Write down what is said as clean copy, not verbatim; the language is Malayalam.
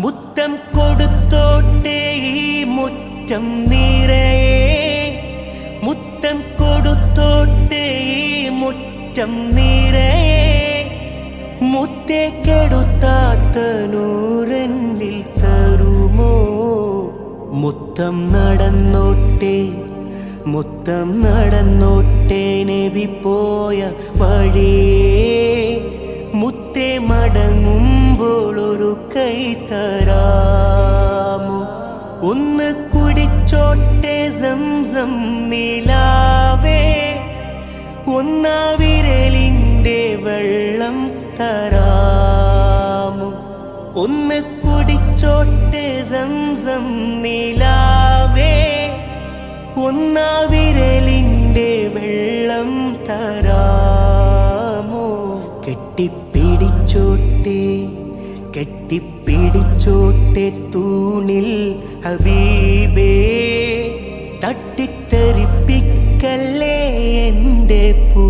മുത്തം കൊടുത്തോട്ടെ ഈ മുറ്റം നിറയെ, മുത്തം കൊടുത്തോട്ടെ ഈ മുറ്റം നിറയെ, മുത്തേ കെടുത്താത്ത നൂറെന്നിൽ തരുമോ? മുത്തം നടന്നോട്ടെ, മുത്തം നടന്നോട്ടെ നബി പോയ വഴിയേ, മുത്തേ മടങ്ങുമ്പോൾ ഒരു കൈ തരാമോ? ഒന്ന് കുടിച്ചോട്ടെ സംസം നിലാവേ, ഒന്നാ വിരലിൻ്റെ വെള്ളം തരാമോ? ഒന്ന് കുടിച്ചോട്ടെ സംസം നിലാവേ, ഒന്നാ വിരലിൻ്റെ വെള്ളം തരാമോ? കെട്ടിപ്പിടിച്ചോട്ടെ, കെട്ടിപ്പിടിച്ചോട്ടെ തൂണിൽ ഹബീബേ, തട്ടിത്തെറിപ്പിക്കല്ലേ എൻ്റെ പൂ.